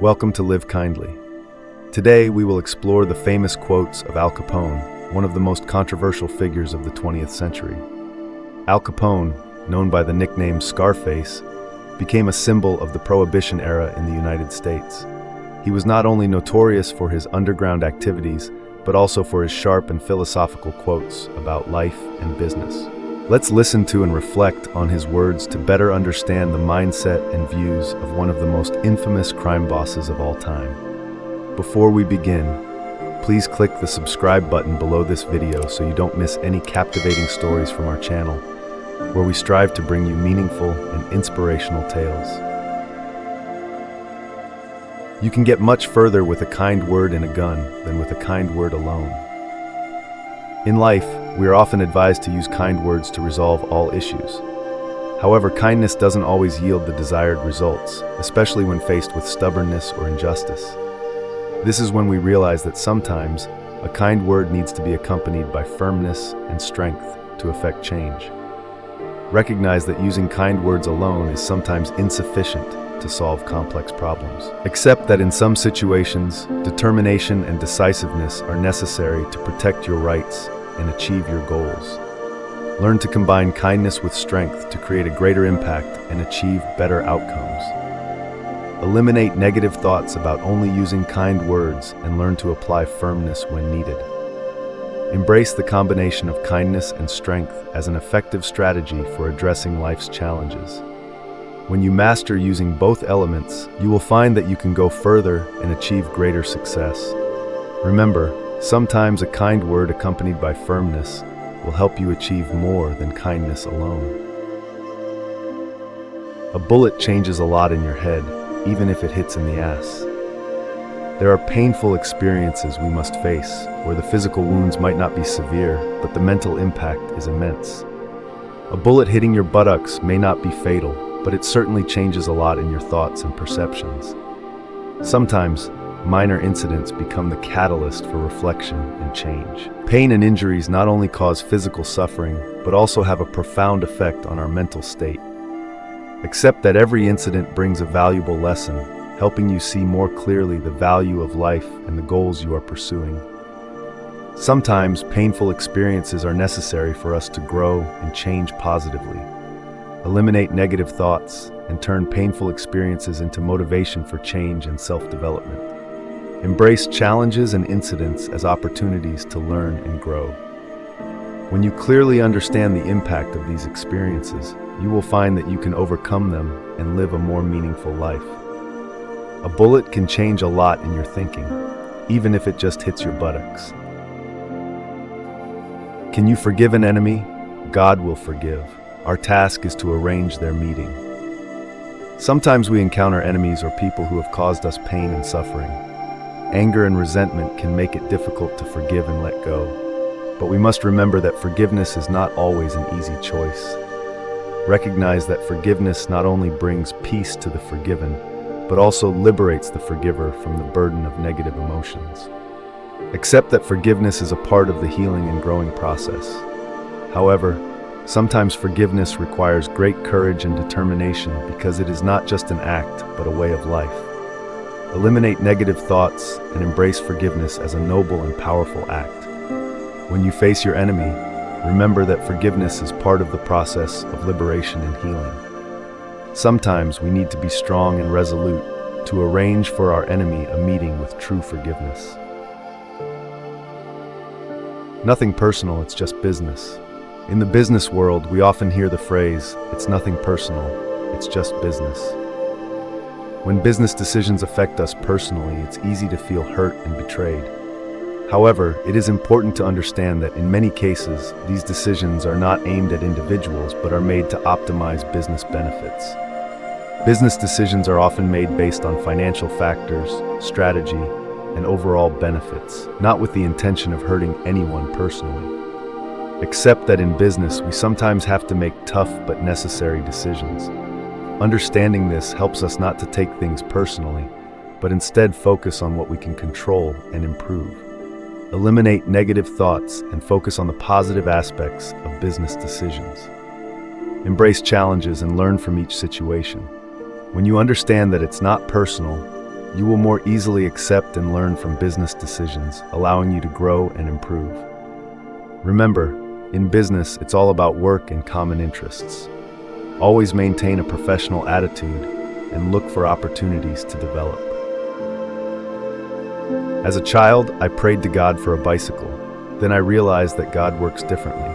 Welcome to Live Kindly. Today we will explore the famous quotes of Al Capone, one of the most controversial figures of the 20th century. Al Capone, known by the nickname Scarface, became a symbol of the Prohibition era in the United States. He was not only notorious for his underground activities, but also for his sharp and philosophical quotes about life and business. Let's listen to and reflect on his words to better understand the mindset and views of one of the most infamous crime bosses of all time. Before we begin, please click the subscribe button below this video so you don't miss any captivating stories from our channel, where we strive to bring you meaningful and inspirational tales. You can get much further with a kind word and a gun than with a kind word alone. In life, we are often advised to use kind words to resolve all issues. However, kindness doesn't always yield the desired results, especially when faced with stubbornness or injustice. This is when we realize that sometimes a kind word needs to be accompanied by firmness and strength to effect change. Recognize that using kind words alone is sometimes insufficient to solve complex problems. Accept that in some situations, determination and decisiveness are necessary to protect your rights and achieve your goals. Learn to combine kindness with strength to create a greater impact and achieve better outcomes. Eliminate negative thoughts about only using kind words and learn to apply firmness when needed. Embrace the combination of kindness and strength as an effective strategy for addressing life's challenges. When you master using both elements, you will find that you can go further and achieve greater success. Remember, sometimes a kind word accompanied by firmness will help you achieve more than kindness alone. A bullet changes a lot in your head, even if it hits in the ass. There are painful experiences we must face, where the physical wounds might not be severe, but the mental impact is immense. A bullet hitting your buttocks may not be fatal, but it certainly changes a lot in your thoughts and perceptions. Sometimes, minor incidents become the catalyst for reflection and change. Pain and injuries not only cause physical suffering, but also have a profound effect on our mental state. Accept that every incident brings a valuable lesson, helping you see more clearly the value of life and the goals you are pursuing. Sometimes, painful experiences are necessary for us to grow and change positively. Eliminate negative thoughts and turn painful experiences into motivation for change and self-development. Embrace challenges and incidents as opportunities to learn and grow. When you clearly understand the impact of these experiences, you will find that you can overcome them and live a more meaningful life. A bullet can change a lot in your thinking, even if it just hits your buttocks. Can you forgive an enemy? God will forgive. Our task is to arrange their meeting. Sometimes we encounter enemies or people who have caused us pain and suffering. Anger and resentment can make it difficult to forgive and let go. But we must remember that forgiveness is not always an easy choice. Recognize that forgiveness not only brings peace to the forgiven, but also liberates the forgiver from the burden of negative emotions. Accept that forgiveness is a part of the healing and growing process. However, sometimes forgiveness requires great courage and determination because it is not just an act, but a way of life. Eliminate negative thoughts and embrace forgiveness as a noble and powerful act. When you face your enemy, remember that forgiveness is part of the process of liberation and healing. Sometimes we need to be strong and resolute to arrange for our enemy a meeting with true forgiveness. Nothing personal, it's just business. In the business world, we often hear the phrase, "It's nothing personal, it's just business." When business decisions affect us personally, it's easy to feel hurt and betrayed. However, it is important to understand that in many cases, these decisions are not aimed at individuals but are made to optimize business benefits. Business decisions are often made based on financial factors, strategy, and overall benefits, not with the intention of hurting anyone personally. Accept that in business, we sometimes have to make tough but necessary decisions. Understanding this helps us not to take things personally, but instead focus on what we can control and improve. Eliminate negative thoughts and focus on the positive aspects of business decisions. Embrace challenges and learn from each situation. When you understand that it's not personal, you will more easily accept and learn from business decisions, allowing you to grow and improve. Remember, in business, it's all about work and common interests. Always maintain a professional attitude and look for opportunities to develop. As a child, I prayed to God for a bicycle. Then I realized that God works differently.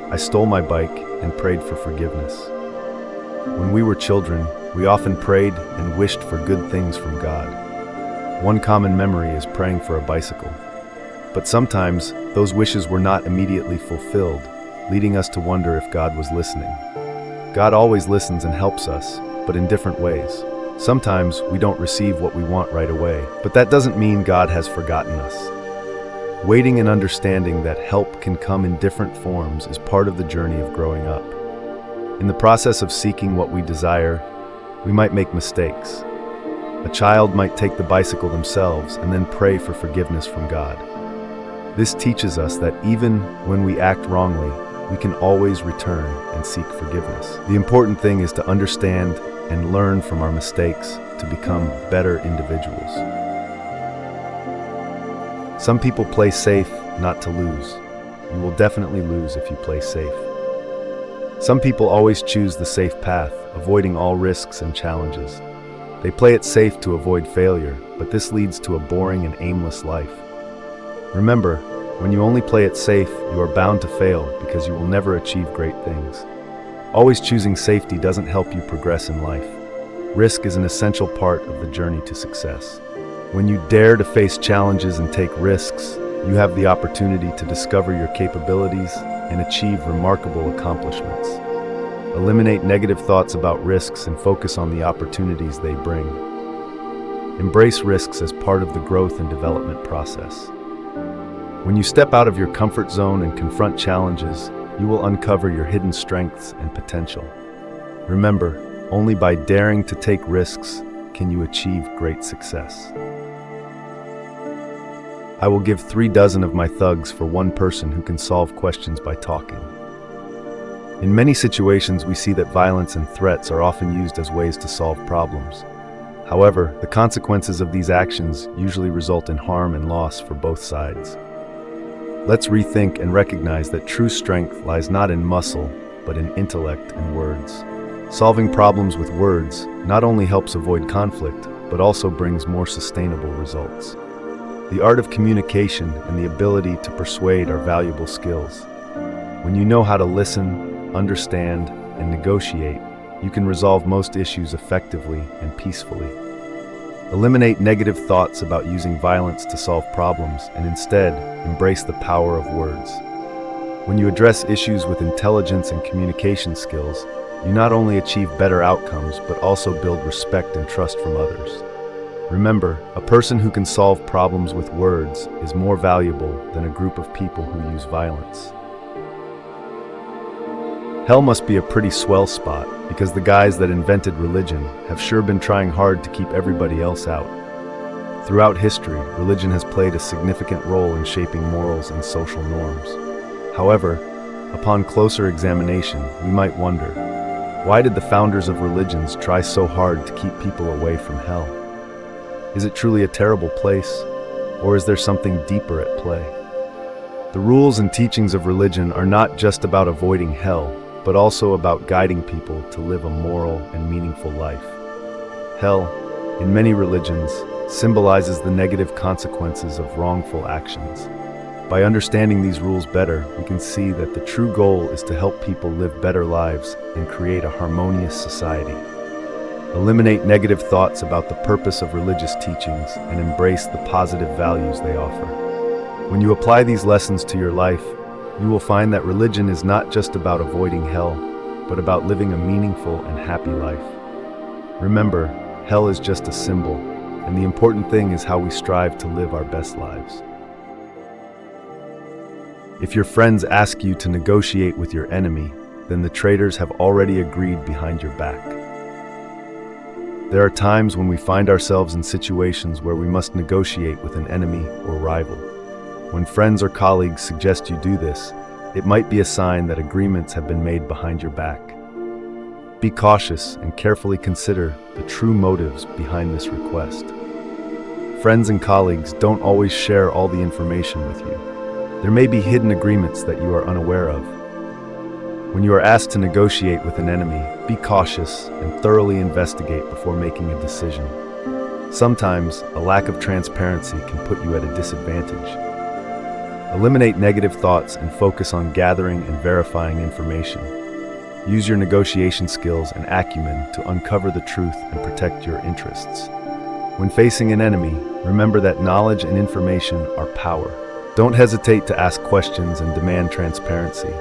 I stole my bike and prayed for forgiveness. When we were children, we often prayed and wished for good things from God. One common memory is praying for a bicycle. But sometimes, those wishes were not immediately fulfilled, leading us to wonder if God was listening. God always listens and helps us, but in different ways. Sometimes we don't receive what we want right away, but that doesn't mean God has forgotten us. Waiting and understanding that help can come in different forms is part of the journey of growing up. In the process of seeking what we desire, we might make mistakes. A child might take the bicycle themselves and then pray for forgiveness from God. This teaches us that even when we act wrongly, we can always return and seek forgiveness. The important thing is to understand and learn from our mistakes to become better individuals. Some people play safe not to lose. You will definitely lose if you play safe. Some people always choose the safe path, avoiding all risks and challenges. They play it safe to avoid failure, but this leads to a boring and aimless life. Remember, when you only play it safe, you are bound to fail because you will never achieve great things. Always choosing safety doesn't help you progress in life. Risk is an essential part of the journey to success. When you dare to face challenges and take risks, you have the opportunity to discover your capabilities and achieve remarkable accomplishments. Eliminate negative thoughts about risks and focus on the opportunities they bring. Embrace risks as part of the growth and development process. When you step out of your comfort zone and confront challenges, you will uncover your hidden strengths and potential. Remember, only by daring to take risks can you achieve great success. I will give 3 dozen of my thugs for one person who can solve questions by talking. In many situations, we see that violence and threats are often used as ways to solve problems. However, the consequences of these actions usually result in harm and loss for both sides. Let's rethink and recognize that true strength lies not in muscle, but in intellect and words. Solving problems with words not only helps avoid conflict, but also brings more sustainable results. The art of communication and the ability to persuade are valuable skills. When you know how to listen, understand, and negotiate, you can resolve most issues effectively and peacefully. Eliminate negative thoughts about using violence to solve problems and instead embrace the power of words. When you address issues with intelligence and communication skills, you not only achieve better outcomes but also build respect and trust from others. Remember, a person who can solve problems with words is more valuable than a group of people who use violence. Hell must be a pretty swell spot, because the guys that invented religion have sure been trying hard to keep everybody else out. Throughout history, religion has played a significant role in shaping morals and social norms. However, upon closer examination, we might wonder, why did the founders of religions try so hard to keep people away from hell? Is it truly a terrible place, or is there something deeper at play? The rules and teachings of religion are not just about avoiding hell, but also about guiding people to live a moral and meaningful life. Hell, in many religions, symbolizes the negative consequences of wrongful actions. By understanding these rules better, we can see that the true goal is to help people live better lives and create a harmonious society. Eliminate negative thoughts about the purpose of religious teachings and embrace the positive values they offer. When you apply these lessons to your life, you will find that religion is not just about avoiding hell, but about living a meaningful and happy life. Remember, hell is just a symbol, and the important thing is how we strive to live our best lives. If your friends ask you to negotiate with your enemy, then the traitors have already agreed behind your back. There are times when we find ourselves in situations where we must negotiate with an enemy or rival. When friends or colleagues suggest you do this, it might be a sign that agreements have been made behind your back. Be cautious and carefully consider the true motives behind this request. Friends and colleagues don't always share all the information with you. There may be hidden agreements that you are unaware of. When you are asked to negotiate with an enemy, be cautious and thoroughly investigate before making a decision. Sometimes, a lack of transparency can put you at a disadvantage. Eliminate negative thoughts and focus on gathering and verifying information. Use your negotiation skills and acumen to uncover the truth and protect your interests. When facing an enemy, remember that knowledge and information are power. Don't hesitate to ask questions and demand transparency.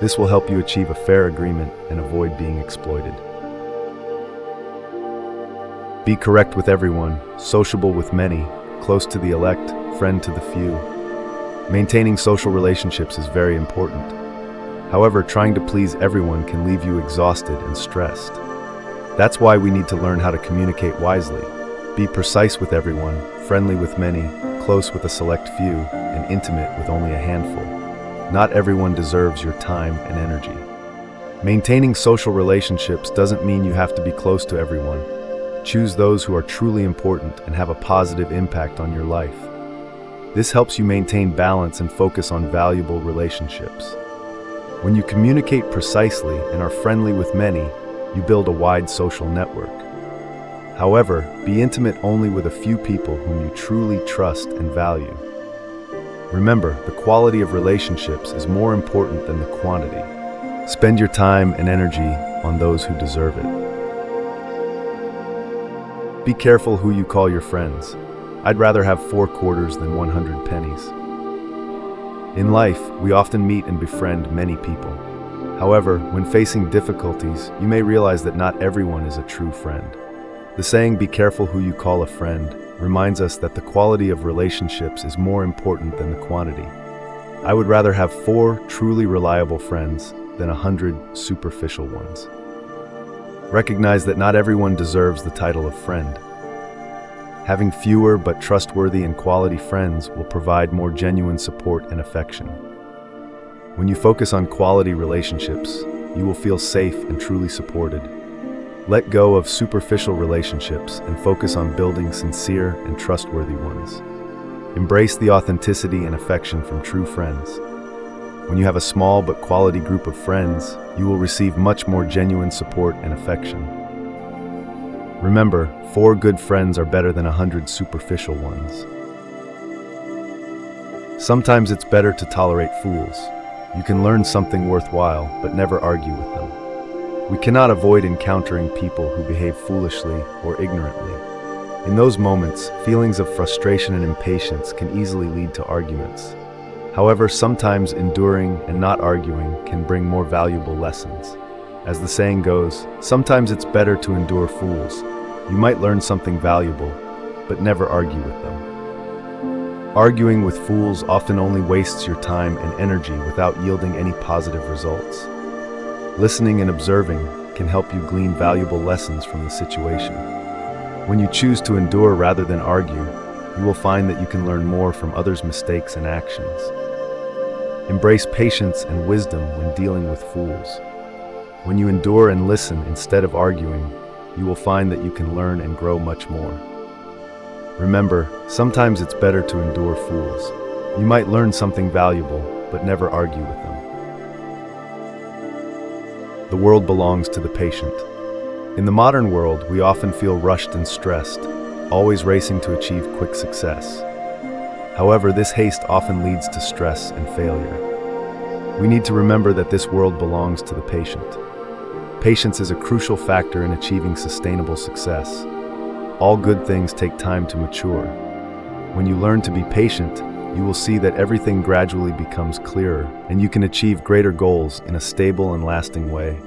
This will help you achieve a fair agreement and avoid being exploited. Be correct with everyone, sociable with many, close to the elect, friend to the few. Maintaining social relationships is very important. However, trying to please everyone can leave you exhausted and stressed. That's why we need to learn how to communicate wisely. Be precise with everyone, friendly with many, close with a select few, and intimate with only a handful. Not everyone deserves your time and energy. Maintaining social relationships doesn't mean you have to be close to everyone. Choose those who are truly important and have a positive impact on your life. This helps you maintain balance and focus on valuable relationships. When you communicate precisely and are friendly with many, you build a wide social network. However, be intimate only with a few people whom you truly trust and value. Remember, the quality of relationships is more important than the quantity. Spend your time and energy on those who deserve it. Be careful who you call your friends. I'd rather have 4 quarters than 100 pennies. In life, we often meet and befriend many people. However, when facing difficulties, you may realize that not everyone is a true friend. The saying, "Be careful who you call a friend," reminds us that the quality of relationships is more important than the quantity. I would rather have 4 truly reliable friends than 100 superficial ones. Recognize that not everyone deserves the title of friend. Having fewer but trustworthy and quality friends will provide more genuine support and affection. When you focus on quality relationships, you will feel safe and truly supported. Let go of superficial relationships and focus on building sincere and trustworthy ones. Embrace the authenticity and affection from true friends. When you have a small but quality group of friends, you will receive much more genuine support and affection. Remember, 4 good friends are better than 100 superficial ones. Sometimes it's better to tolerate fools. You can learn something worthwhile, but never argue with them. We cannot avoid encountering people who behave foolishly or ignorantly. In those moments, feelings of frustration and impatience can easily lead to arguments. However, sometimes enduring and not arguing can bring more valuable lessons. As the saying goes, sometimes it's better to endure fools. You might learn something valuable, but never argue with them. Arguing with fools often only wastes your time and energy without yielding any positive results. Listening and observing can help you glean valuable lessons from the situation. When you choose to endure rather than argue, you will find that you can learn more from others' mistakes and actions. Embrace patience and wisdom when dealing with fools. When you endure and listen instead of arguing, you will find that you can learn and grow much more. Remember, sometimes it's better to endure fools. You might learn something valuable, but never argue with them. The world belongs to the patient. In the modern world, we often feel rushed and stressed, always racing to achieve quick success. However, this haste often leads to stress and failure. We need to remember that this world belongs to the patient. Patience is a crucial factor in achieving sustainable success. All good things take time to mature. When you learn to be patient, you will see that everything gradually becomes clearer, and you can achieve greater goals in a stable and lasting way.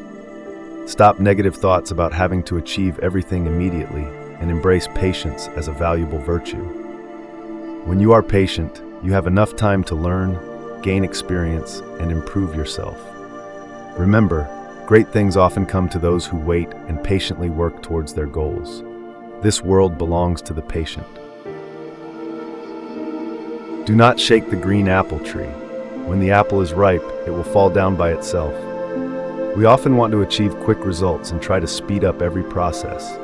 Stop negative thoughts about having to achieve everything immediately, and embrace patience as a valuable virtue. When you are patient, you have enough time to learn, gain experience, and improve yourself. Remember, great things often come to those who wait and patiently work towards their goals. This world belongs to the patient. Do not shake the green apple tree. When the apple is ripe, it will fall down by itself. We often want to achieve quick results and try to speed up every process.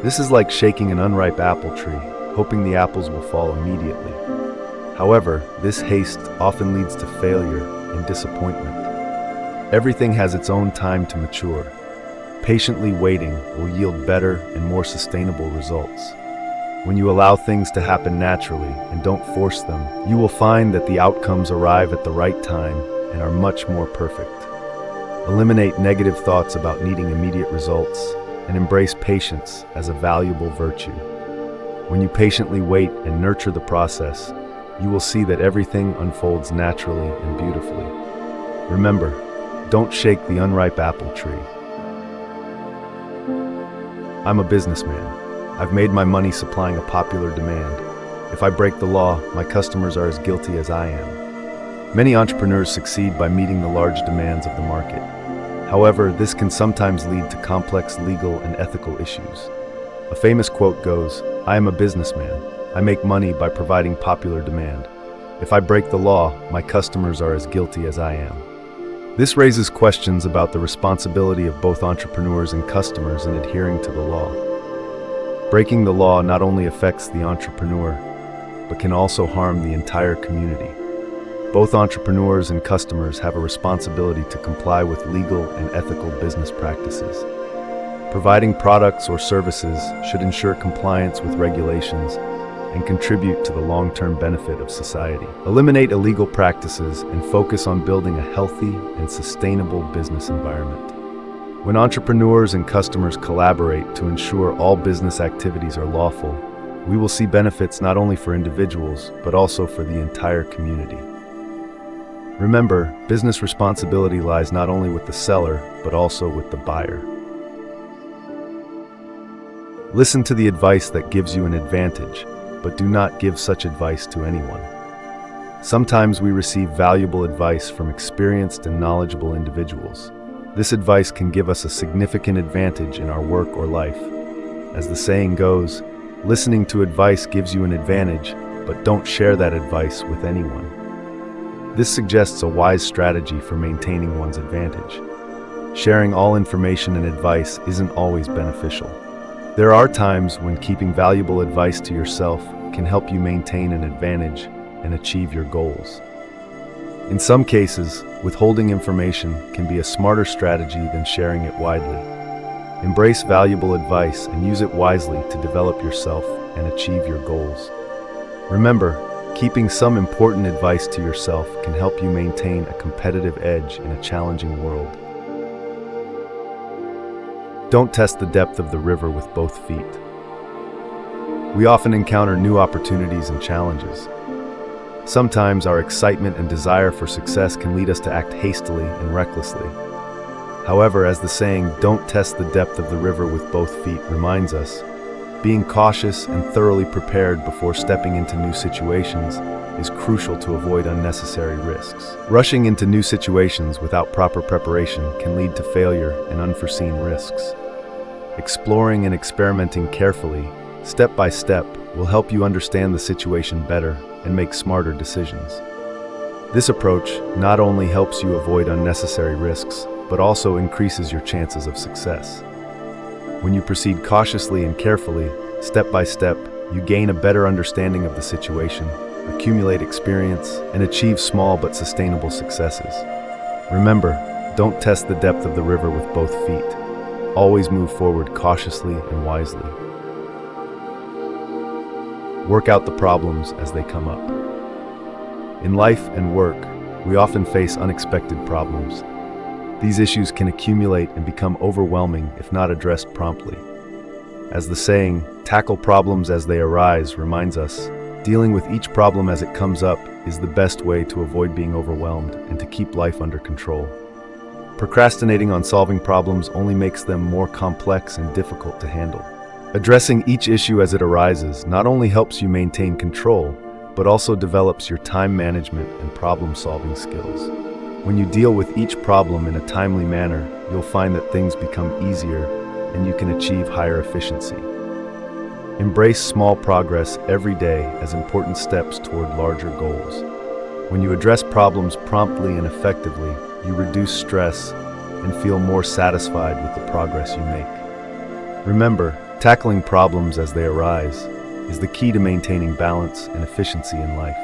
This is like shaking an unripe apple tree. hoping the apples will fall immediately. However, this haste often leads to failure and disappointment. Everything has its own time to mature. Patiently waiting will yield better and more sustainable results. When you allow things to happen naturally and don't force them, you will find that the outcomes arrive at the right time and are much more perfect. Eliminate negative thoughts about needing immediate results and embrace patience as a valuable virtue. When you patiently wait and nurture the process, you will see that everything unfolds naturally and beautifully. Remember, don't shake the unripe apple tree. I'm a businessman. I've made my money supplying a popular demand. If I break the law, my customers are as guilty as I am. Many entrepreneurs succeed by meeting the large demands of the market. However, this can sometimes lead to complex legal and ethical issues. A famous quote goes, "I am a businessman. I make money by providing popular demand. If I break the law, my customers are as guilty as I am." This raises questions about the responsibility of both entrepreneurs and customers in adhering to the law. Breaking the law not only affects the entrepreneur, but can also harm the entire community. Both entrepreneurs and customers have a responsibility to comply with legal and ethical business practices. Providing products or services should ensure compliance with regulations and contribute to the long-term benefit of society. Eliminate illegal practices and focus on building a healthy and sustainable business environment. When entrepreneurs and customers collaborate to ensure all business activities are lawful, we will see benefits not only for individuals, but also for the entire community. Remember, business responsibility lies not only with the seller, but also with the buyer. Listen to the advice that gives you an advantage, but do not give such advice to anyone. Sometimes we receive valuable advice from experienced and knowledgeable individuals. This advice can give us a significant advantage in our work or life. As the saying goes, listening to advice gives you an advantage, but don't share that advice with anyone. This suggests a wise strategy for maintaining one's advantage. Sharing all information and advice isn't always beneficial. There are times when keeping valuable advice to yourself can help you maintain an advantage and achieve your goals. In some cases, withholding information can be a smarter strategy than sharing it widely. Embrace valuable advice and use it wisely to develop yourself and achieve your goals. Remember, keeping some important advice to yourself can help you maintain a competitive edge in a challenging world. Don't test the depth of the river with both feet. We often encounter new opportunities and challenges. Sometimes our excitement and desire for success can lead us to act hastily and recklessly. However, as the saying, "Don't test the depth of the river with both feet," reminds us, being cautious and thoroughly prepared before stepping into new situations is crucial to avoid unnecessary risks. Rushing into new situations without proper preparation can lead to failure and unforeseen risks. Exploring and experimenting carefully, step by step, will help you understand the situation better and make smarter decisions. This approach not only helps you avoid unnecessary risks, but also increases your chances of success. When you proceed cautiously and carefully, step by step, you gain a better understanding of the situation, accumulate experience, and achieve small but sustainable successes. Remember, don't test the depth of the river with both feet. Always move forward cautiously and wisely. Work out the problems as they come up. In life and work, we often face unexpected problems. These issues can accumulate and become overwhelming if not addressed promptly. As the saying, "Tackle problems as they arise," reminds us, dealing with each problem as it comes up is the best way to avoid being overwhelmed and to keep life under control. Procrastinating on solving problems only makes them more complex and difficult to handle. Addressing each issue as it arises not only helps you maintain control, but also develops your time management and problem-solving skills. When you deal with each problem in a timely manner, you'll find that things become easier and you can achieve higher efficiency. Embrace small progress every day as important steps toward larger goals. When you address problems promptly and effectively, you reduce stress and feel more satisfied with the progress you make. Remember, tackling problems as they arise is the key to maintaining balance and efficiency in life.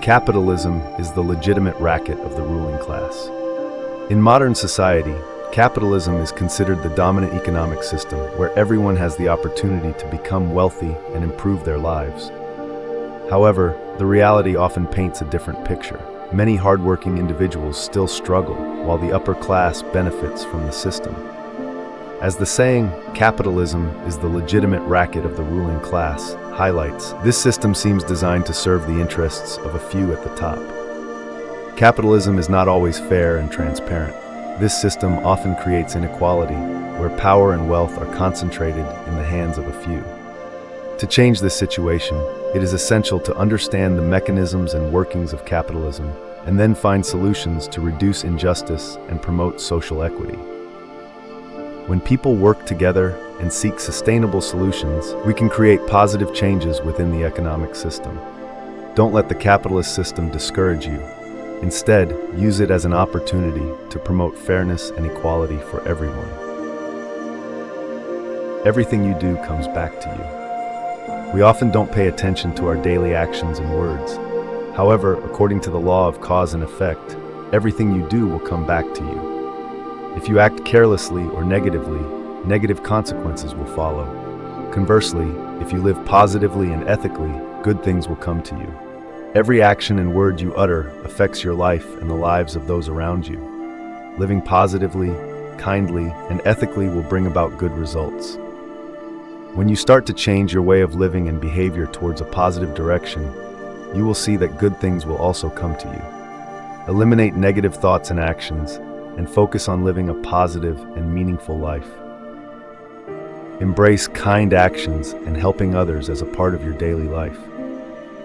Capitalism is the legitimate racket of the ruling class. In modern society, capitalism is considered the dominant economic system where everyone has the opportunity to become wealthy and improve their lives. However, the reality often paints a different picture. Many hardworking individuals still struggle, while the upper class benefits from the system. As the saying, "capitalism is the legitimate racket of the ruling class," highlights, this system seems designed to serve the interests of a few at the top. Capitalism is not always fair and transparent. This system often creates inequality, where power and wealth are concentrated in the hands of a few. To change this situation, it is essential to understand the mechanisms and workings of capitalism, and then find solutions to reduce injustice and promote social equity. When people work together and seek sustainable solutions, we can create positive changes within the economic system. Don't let the capitalist system discourage you. Instead, use it as an opportunity to promote fairness and equality for everyone. Everything you do comes back to you. We often don't pay attention to our daily actions and words. However, according to the law of cause and effect, everything you do will come back to you. If you act carelessly or negatively, negative consequences will follow. Conversely, if you live positively and ethically, good things will come to you. Every action and word you utter affects your life and the lives of those around you. Living positively, kindly, and ethically will bring about good results. When you start to change your way of living and behavior towards a positive direction, you will see that good things will also come to you. Eliminate negative thoughts and actions, and focus on living a positive and meaningful life. Embrace kind actions and helping others as a part of your daily life.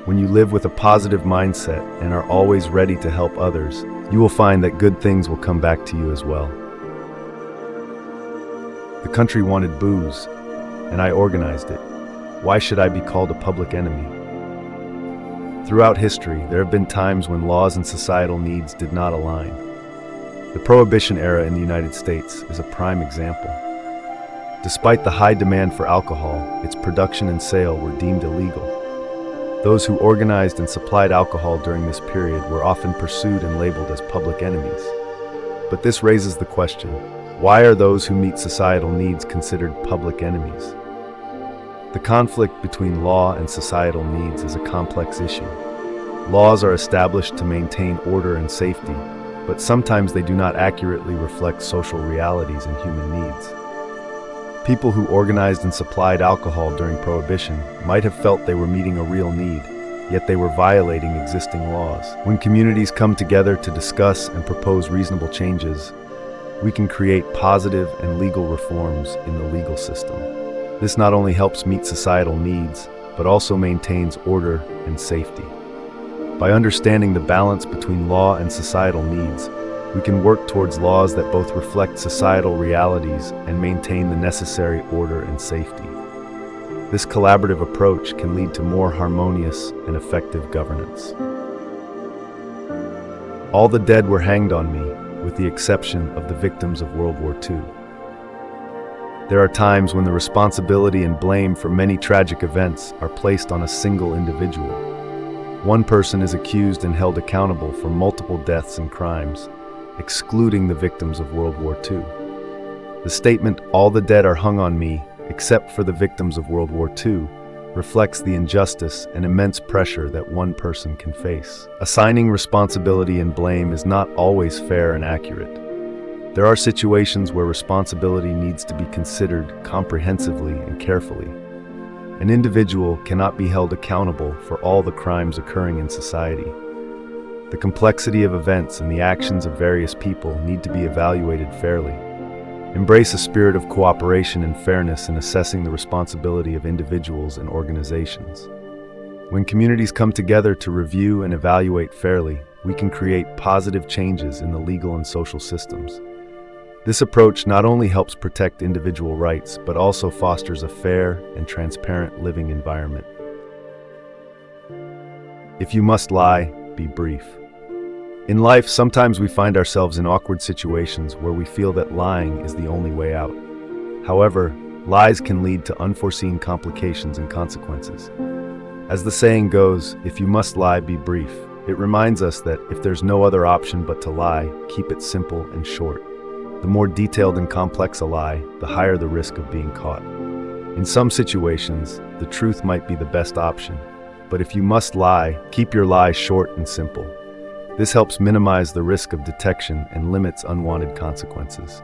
When you live with a positive mindset and are always ready to help others, you will find that good things will come back to you as well. The country wanted booze, and I organized it. Why should I be called a public enemy? Throughout history, there have been times when laws and societal needs did not align. The Prohibition era in the United States is a prime example. Despite the high demand for alcohol, its production and sale were deemed illegal. Those who organized and supplied alcohol during this period were often pursued and labeled as public enemies. But this raises the question, why are those who meet societal needs considered public enemies? The conflict between law and societal needs is a complex issue. Laws are established to maintain order and safety, but sometimes they do not accurately reflect social realities and human needs. People who organized and supplied alcohol during Prohibition might have felt they were meeting a real need, yet they were violating existing laws. When communities come together to discuss and propose reasonable changes, we can create positive and legal reforms in the legal system. This not only helps meet societal needs, but also maintains order and safety. By understanding the balance between law and societal needs, we can work towards laws that both reflect societal realities and maintain the necessary order and safety. This collaborative approach can lead to more harmonious and effective governance. All the dead were hanged on me, with the exception of the victims of World War II. There are times when the responsibility and blame for many tragic events are placed on a single individual. One person is accused and held accountable for multiple deaths and crimes, excluding the victims of World War II. The statement, "All the dead are hung on me, except for the victims of World War II," reflects the injustice and immense pressure that one person can face. Assigning responsibility and blame is not always fair and accurate. There are situations where responsibility needs to be considered comprehensively and carefully. An individual cannot be held accountable for all the crimes occurring in society. The complexity of events and the actions of various people need to be evaluated fairly. Embrace a spirit of cooperation and fairness in assessing the responsibility of individuals and organizations. When communities come together to review and evaluate fairly, we can create positive changes in the legal and social systems. This approach not only helps protect individual rights, but also fosters a fair and transparent living environment. If you must lie, be brief. In life, sometimes we find ourselves in awkward situations where we feel that lying is the only way out. However, lies can lead to unforeseen complications and consequences. As the saying goes, if you must lie, be brief. It reminds us that if there's no other option but to lie, keep it simple and short. The more detailed and complex a lie, the higher the risk of being caught. In some situations, the truth might be the best option, but if you must lie, keep your lie short and simple. This helps minimize the risk of detection and limits unwanted consequences.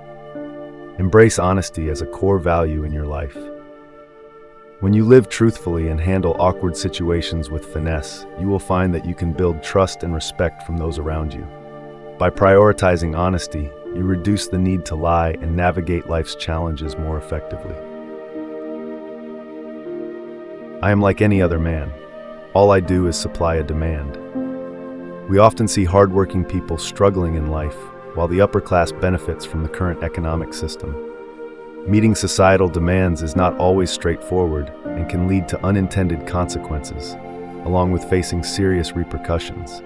Embrace honesty as a core value in your life. When you live truthfully and handle awkward situations with finesse, you will find that you can build trust and respect from those around you. By prioritizing honesty, you reduce the need to lie and navigate life's challenges more effectively. I am like any other man. All I do is supply a demand. We often see hardworking people struggling in life, while the upper class benefits from the current economic system. Meeting societal demands is not always straightforward and can lead to unintended consequences, along with facing serious repercussions.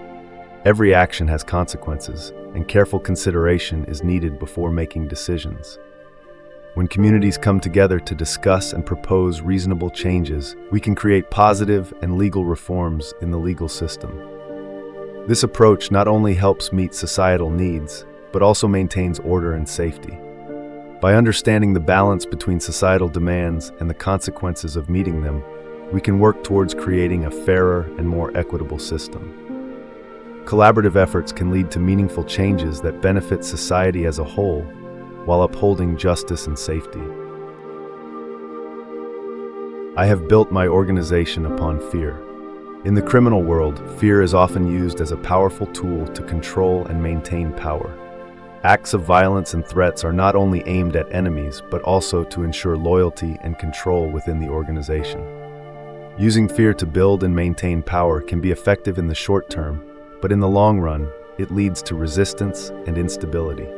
Every action has consequences, and careful consideration is needed before making decisions. When communities come together to discuss and propose reasonable changes, we can create positive and legal reforms in the legal system. This approach not only helps meet societal needs, but also maintains order and safety. By understanding the balance between societal demands and the consequences of meeting them, we can work towards creating a fairer and more equitable system. Collaborative efforts can lead to meaningful changes that benefit society as a whole, while upholding justice and safety. I have built my organization upon fear. In the criminal world, fear is often used as a powerful tool to control and maintain power. Acts of violence and threats are not only aimed at enemies, but also to ensure loyalty and control within the organization. Using fear to build and maintain power can be effective in the short term, but in the long run, it leads to resistance and instability.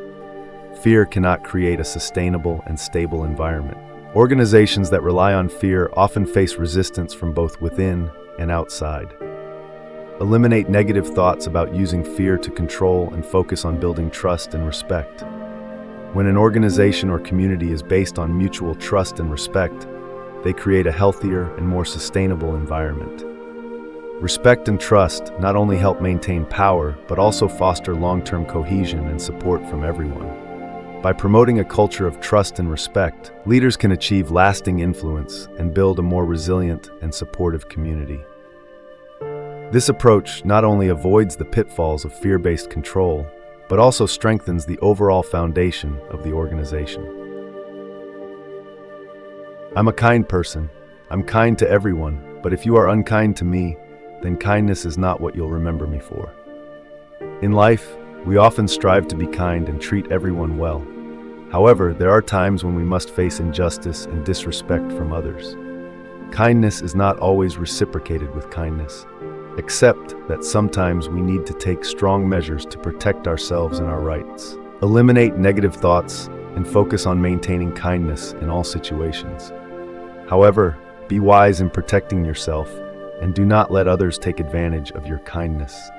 Fear cannot create a sustainable and stable environment. Organizations that rely on fear often face resistance from both within and outside. Eliminate negative thoughts about using fear to control and focus on building trust and respect. When an organization or community is based on mutual trust and respect, they create a healthier and more sustainable environment. Respect and trust not only help maintain power, but also foster long-term cohesion and support from everyone. By promoting a culture of trust and respect, leaders can achieve lasting influence and build a more resilient and supportive community. This approach not only avoids the pitfalls of fear-based control, but also strengthens the overall foundation of the organization. I'm a kind person. I'm kind to everyone, but if you are unkind to me, then kindness is not what you'll remember me for. In life, we often strive to be kind and treat everyone well. However, there are times when we must face injustice and disrespect from others. Kindness is not always reciprocated with kindness, except that sometimes we need to take strong measures to protect ourselves and our rights. Eliminate negative thoughts and focus on maintaining kindness in all situations. However, be wise in protecting yourself and do not let others take advantage of your kindness.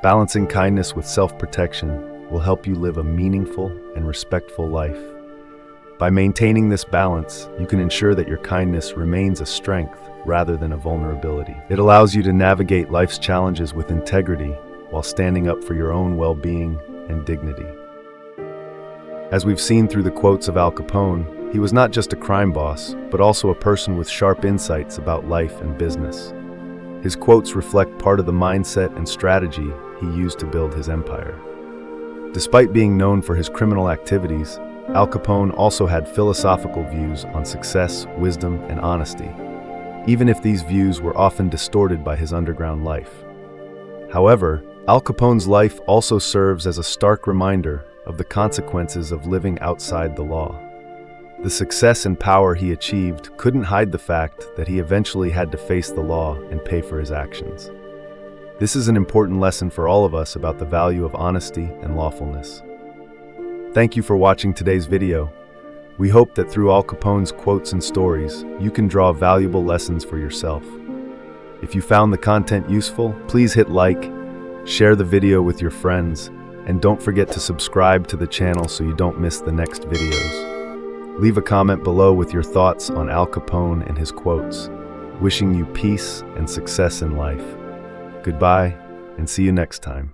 Balancing kindness with self-protection will help you live a meaningful and respectful life. By maintaining this balance, you can ensure that your kindness remains a strength rather than a vulnerability. It allows you to navigate life's challenges with integrity while standing up for your own well-being and dignity. As we've seen through the quotes of Al Capone, he was not just a crime boss, but also a person with sharp insights about life and business. His quotes reflect part of the mindset and strategy he used to build his empire. Despite being known for his criminal activities, Al Capone also had philosophical views on success, wisdom, and honesty, even if these views were often distorted by his underground life. However, Al Capone's life also serves as a stark reminder of the consequences of living outside the law. The success and power he achieved couldn't hide the fact that he eventually had to face the law and pay for his actions. This is an important lesson for all of us about the value of honesty and lawfulness. Thank you for watching today's video. We hope that through Al Capone's quotes and stories, you can draw valuable lessons for yourself. If you found the content useful, please hit like, share the video with your friends, and don't forget to subscribe to the channel so you don't miss the next videos. Leave a comment below with your thoughts on Al Capone and his quotes. Wishing you peace and success in life. Goodbye, and see you next time.